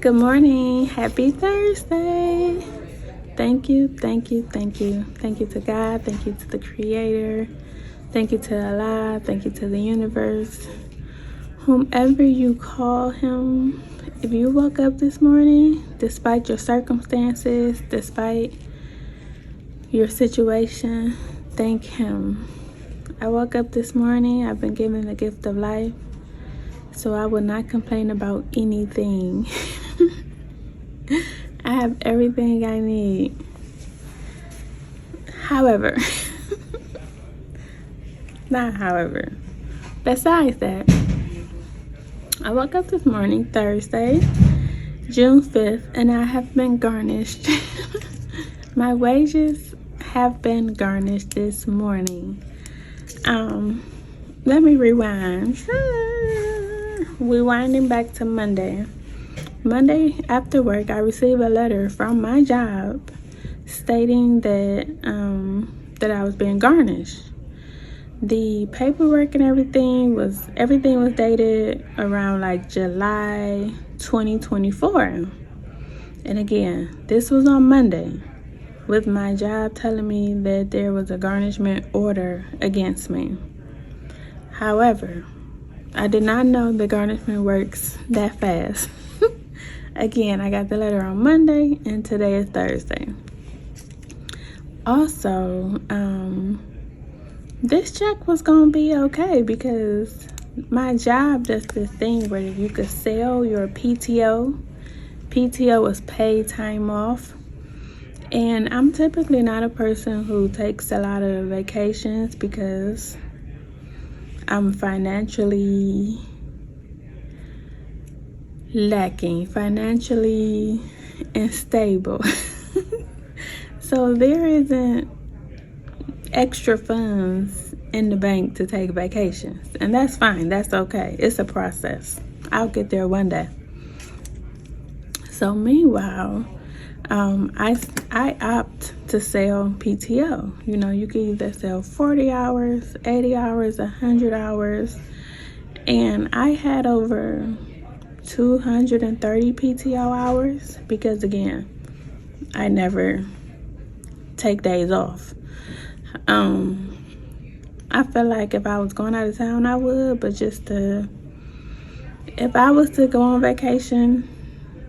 Good morning. Happy Thursday. Thank you, thank you, thank you. Thank you to God. Thank you to the Creator. Thank you to Allah. Thank you to the universe. Whomever you call him, if you woke up this morning, despite your circumstances, despite your situation, thank him. I woke up this morning. I've been given the gift of life, so I will not complain about anything. I have everything I need. However, besides that, I woke up this morning, Thursday, June 5th, and I have been garnished. My wages have been garnished this morning. Let me rewind. Rewinding back to Monday. Monday after work, I received a letter from my job stating that that I was being garnished. The paperwork and everything was dated around like July 2024. And again, this was on Monday, with my job telling me that there was a garnishment order against me. However, I did not know the garnishment works that fast. Again, I got the letter on Monday, and today is Thursday. Also, this check was going to be okay because my job does this thing where you could sell your PTO. PTO is paid time off. And I'm typically not a person who takes a lot of vacations because I'm financially lacking, financially unstable. So there isn't extra funds in the bank to take vacations, and that's fine. That's okay. It's a process. I'll get there one day. So meanwhile, I opt to sell PTO. You know, you can either sell 40 hours, 80 hours, 100 hours, and I had over 230 PTO hours because, again, I never take days off. I feel like if I was going out of town, I would, but if I was to go on vacation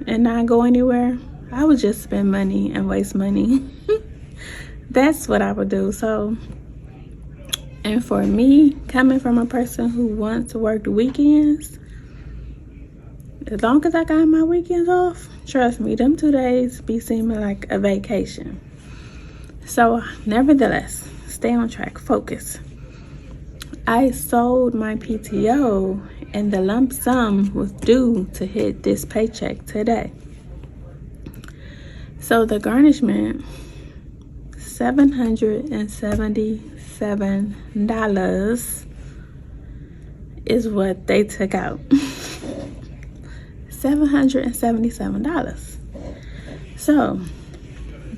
and not go anywhere, I would just spend money and waste money. That's what I would do. So, and for me, coming from a person who once worked weekends, as long as I got my weekends off, trust me, them 2 days be seeming like a vacation. So, nevertheless, stay on track, focus. I sold my PTO, and the lump sum was due to hit this paycheck today. So the garnishment, $777 is what they took out. $777. So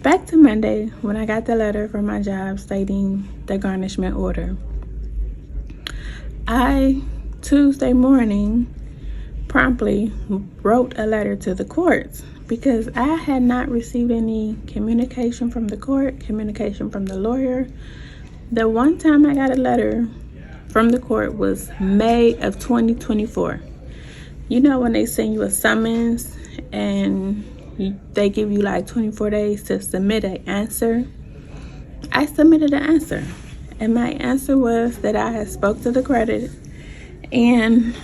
back to Monday when I got the letter from my job stating the garnishment order. I, Tuesday morning, promptly wrote a letter to the courts because I had not received any communication from the court, communication from the lawyer. The one time I got a letter from the court was May of 2024. You know when they send you a summons and they give you like 24 days to submit an answer? I submitted an answer, and my answer was that I had spoke to the credit and,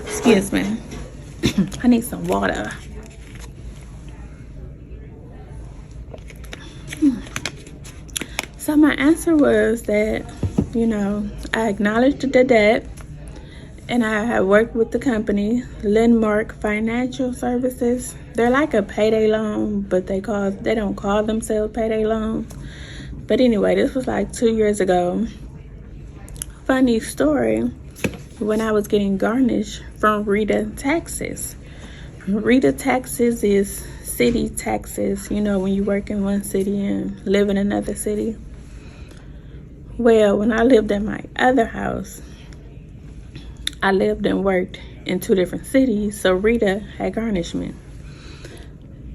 excuse me, I need some water. So my answer was that, you know, I acknowledged the debt, and I had worked with the company, Landmark Financial Services. They're like a payday loan, but they don't call themselves payday loans. But anyway, this was like 2 years ago. Funny story, when I was getting garnished from Rita Taxes. Rita Taxes is city taxes, you know, when you work in one city and live in another city. Well, when I lived at my other house, I lived and worked in 2 different cities, so Rita had garnishment.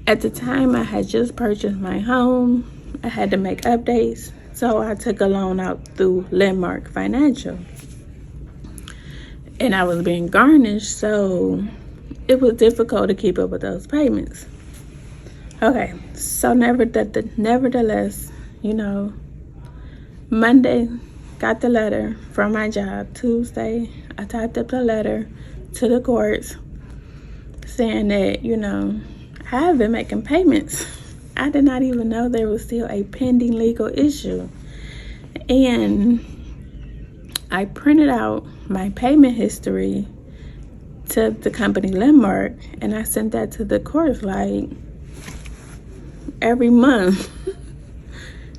At the time, I had just purchased my home. I had to make updates, so I took a loan out through Landmark Financial. And I was being garnished, so it was difficult to keep up with those payments. Okay, so nevertheless, Monday, got the letter from my job. Tuesday, I typed up the letter to the courts saying that, I have been making payments. I did not even know there was still a pending legal issue. And I printed out my payment history to the company Landmark, and I sent that to the courts like every month.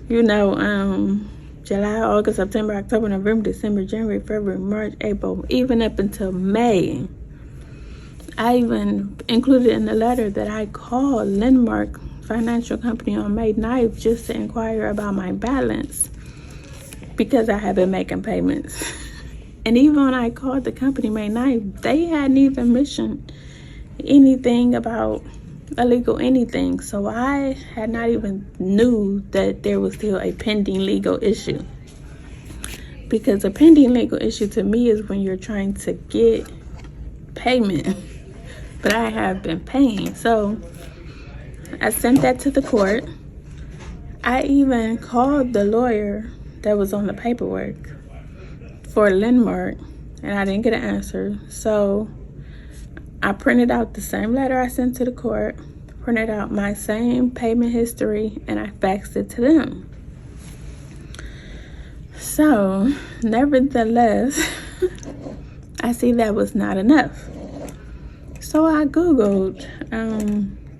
July, August, September, October, November, December, January, February, March, April, even up until May. I even included in the letter that I called Landmark Financial Company on May 9th just to inquire about my balance because I had been making payments. And even when I called the company May 9th, they hadn't even mentioned anything about illegal anything. So I had not even knew that there was still a pending legal issue. Because a pending legal issue to me is when you're trying to get payment. But I have been paying. So I sent that to the court. I even called the lawyer that was on the paperwork for Landmark, and I didn't get an answer. So I printed out the same letter I sent to the court, printed out my same payment history, and I faxed it to them. So, nevertheless, I see that was not enough. So I Googled,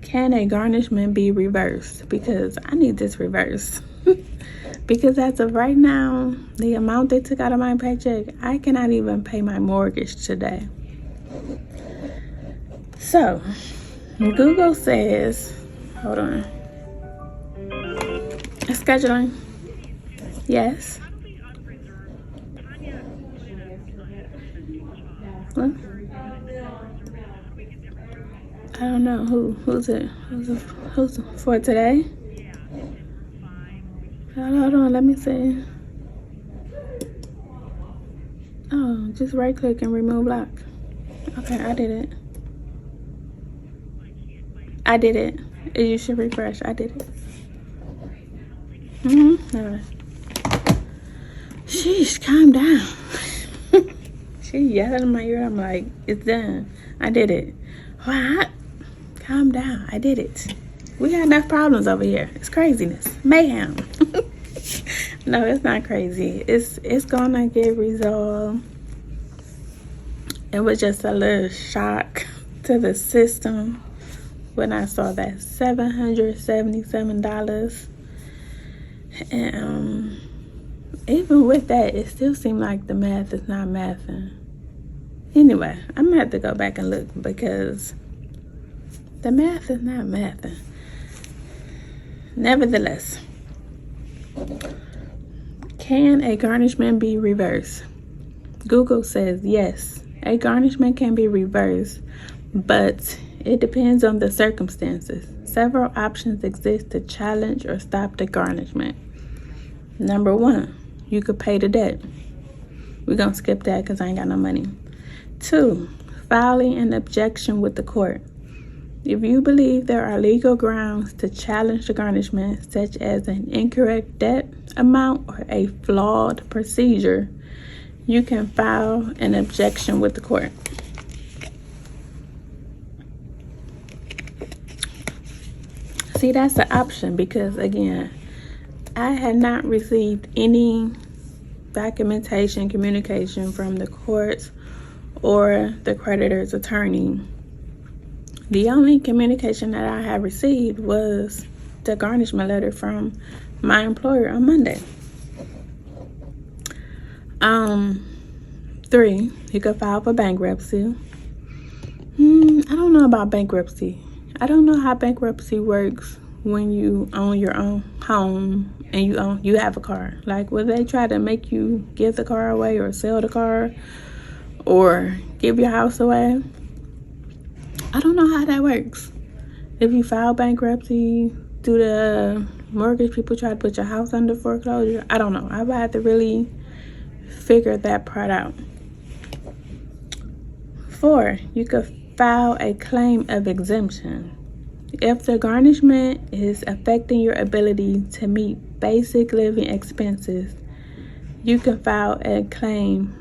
can a garnishment be reversed? Because I need this reversed. Because as of right now, the amount they took out of my paycheck, I cannot even pay my mortgage today. So, Google says, hold on. Scheduling. Yes. What? I don't know who's it for today. Hold on, let me see. Oh, just right click and remove lock. Okay, I did it. You should refresh. I did it. All right. Sheesh, calm down. She yelled in my ear. I'm like, it's done. I did it. What? Calm down. I did it. We got enough problems over here. It's craziness. Mayhem. No, it's not crazy. It's gonna get resolved. It was just a little shock to the system when I saw that $777. And even with that, it still seemed like the math is not mathing. Anyway, I'm gonna have to go back and look because the math is not mathing. Nevertheless, can a garnishment be reversed? Google says yes, a garnishment can be reversed, but it depends on the circumstances. Several options exist to challenge or stop the garnishment. Number one, you could pay the debt. We're going to skip that because I ain't got no money. 2, filing an objection with the court. If you believe there are legal grounds to challenge the garnishment, such as an incorrect debt amount or a flawed procedure, you can file an objection with the court. See, that's the option because, again, I had not received any documentation, communication from the courts or the creditor's attorney. The only communication that I have received was the garnishment letter from my employer on Monday. 3, you could file for bankruptcy. I don't know about bankruptcy. I don't know how bankruptcy works when you own your own home and you have a car. Like, will they try to make you give the car away or sell the car or give your house away? I don't know how that works. If you file bankruptcy, do the mortgage people try to put your house under foreclosure? I don't know. I've had to really figure that part out. 4, you could file a claim of exemption. If the garnishment is affecting your ability to meet basic living expenses, you can file a claim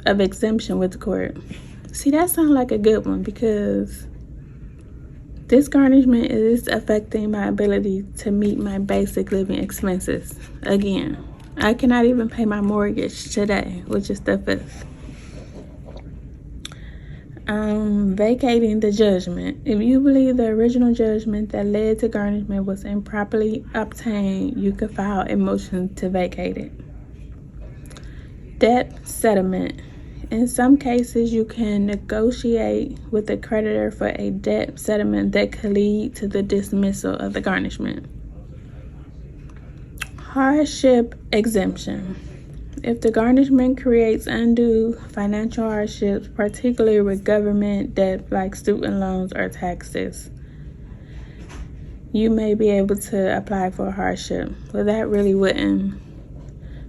of exemption with the court. See, that sounds like a good one, because this garnishment is affecting my ability to meet my basic living expenses. Again, I cannot even pay my mortgage today, which is the 5th. Vacating the judgment. If you believe the original judgment that led to garnishment was improperly obtained, you could file a motion to vacate it. Debt settlement. In some cases, you can negotiate with the creditor for a debt settlement that could lead to the dismissal of the garnishment. Hardship exemption. If the garnishment creates undue financial hardships, particularly with government debt like student loans or taxes, you may be able to apply for a hardship. Well, that really wouldn't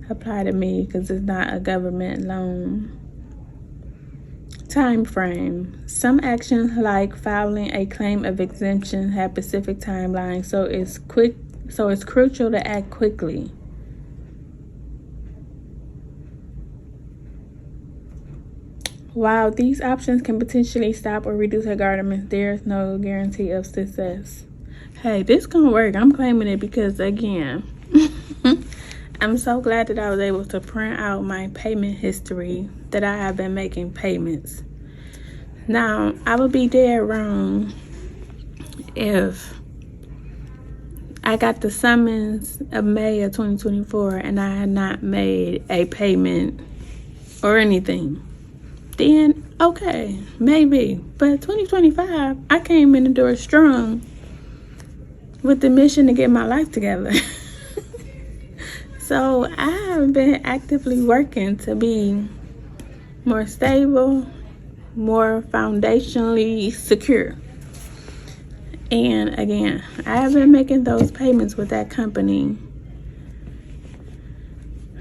apply to me because it's not a government loan. Time frame. Some actions like filing a claim of exemption have specific timelines, so it's crucial to act quickly. While these options can potentially stop or reduce a garnishment, there is no guarantee of success. Hey, this gonna work. I'm claiming it because, again, I'm so glad that I was able to print out my payment history, that I have been making payments. Now, I would be dead wrong if I got the summons of May of 2024 and I had not made a payment or anything. Then, okay, maybe. But 2025, I came in the door strong with the mission to get my life together. So I have been actively working to be more stable, more foundationally secure. And again, I have been making those payments with that company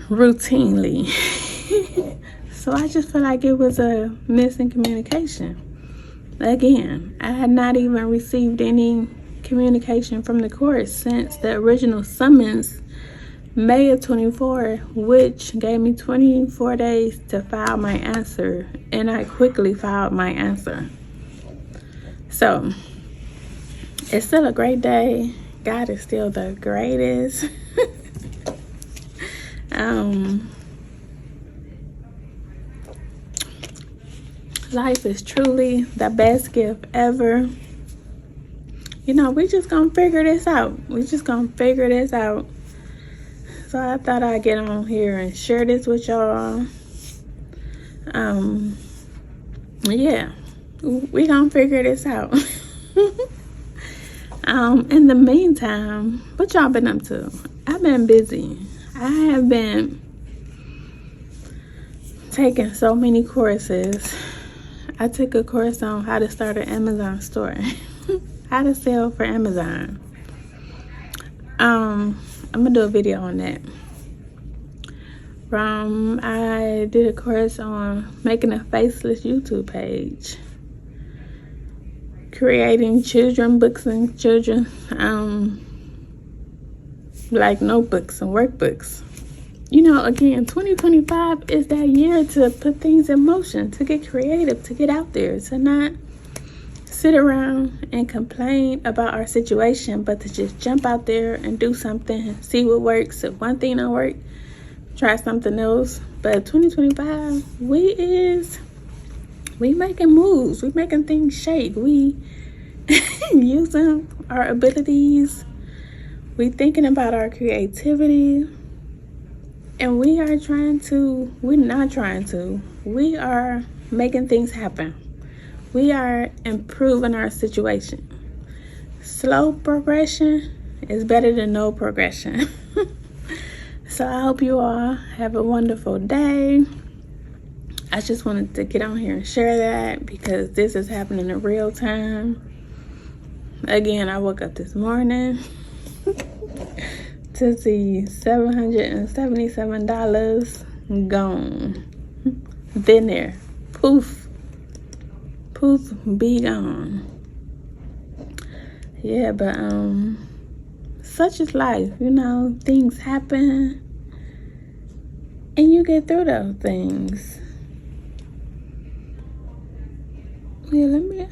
routinely. So I just feel like it was a missing communication. Again, I had not even received any communication from the court since the original summons, May of 24, which gave me 24 days to file my answer, and I quickly filed my answer. So it's still a great day. God is still the greatest. Life is truly the best gift ever. You know, we just gonna figure this out. So I thought I'd get on here and share this with y'all. Yeah, we gonna figure this out. In the meantime, what y'all been up to? I've been busy. I have been taking so many courses. I took a course on how to start an Amazon store. How to sell for Amazon. I'm gonna do a video on that. I did a course on making a faceless YouTube page, creating children books and children like notebooks and workbooks. You know, again, 2025 is that year to put things in motion, to get creative, to get out there, to not sit around and complain about our situation, but to just jump out there and do something, see what works. If one thing don't work, try something else. But 2025, we making moves, we making things shake, we using our abilities, we thinking about our creativity, and we are making things happen. We are improving our situation. Slow progression is better than no progression. So I hope you all have a wonderful day. I just wanted to get on here and share that because this is happening in real time. again, I woke up this morning to see $777 gone. Been there. Poof. Poof, be gone. Yeah, but such is life, you know. Things happen and you get through those things. Yeah, let me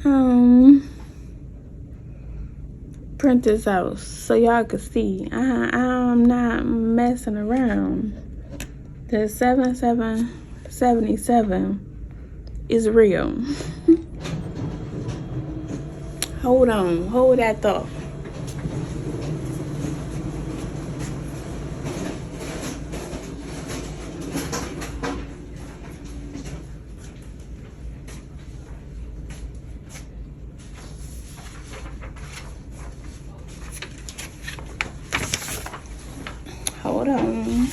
print this out so y'all can see. I'm not messing around. The 7777 is real. Hold on, hold that thought. Hold on.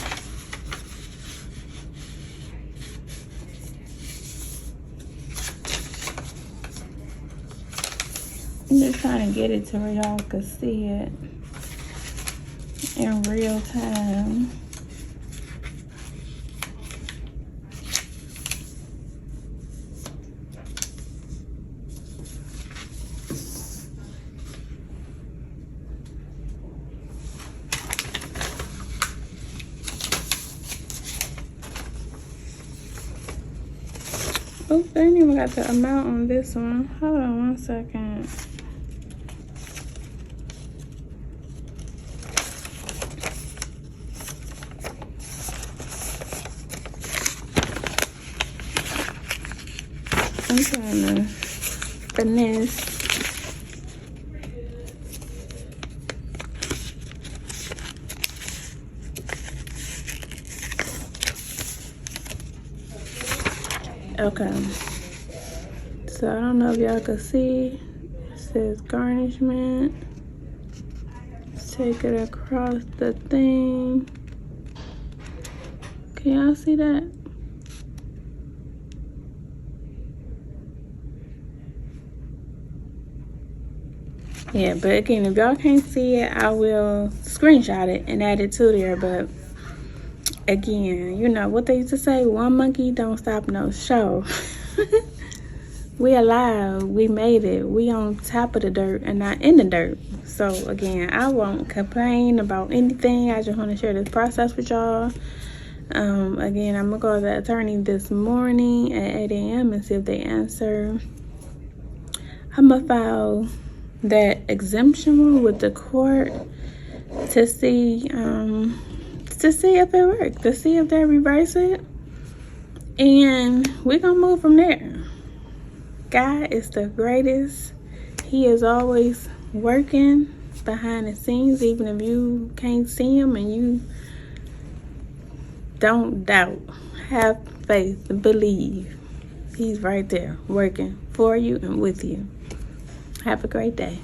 I'm just trying to get it to where y'all can see it in real time. Oops, I ain't even got the amount on this one. Hold on 1 second. I'm trying to finesse. Okay. So I don't know if y'all can see. It says garnishment. Take it across the thing. Can y'all see that? Yeah, but again, if y'all can't see it, I will screenshot it and add it to there. But again, you know what they used to say, one monkey don't stop no show. We alive, we made it, we on top of the dirt and not in the dirt. So again, I won't complain about anything. I just want to share this process with y'all. Again, I'm gonna go to the attorney this morning at 8 a.m. and see if they answer. I'm gonna file that exemption one with the court to see if it works, to see if they reverse it, and we're gonna move from there. God is the greatest. He is always working behind the scenes, even if you can't see him, and you don't doubt. Have faith, believe. He's right there working for you and with you. Have a great day.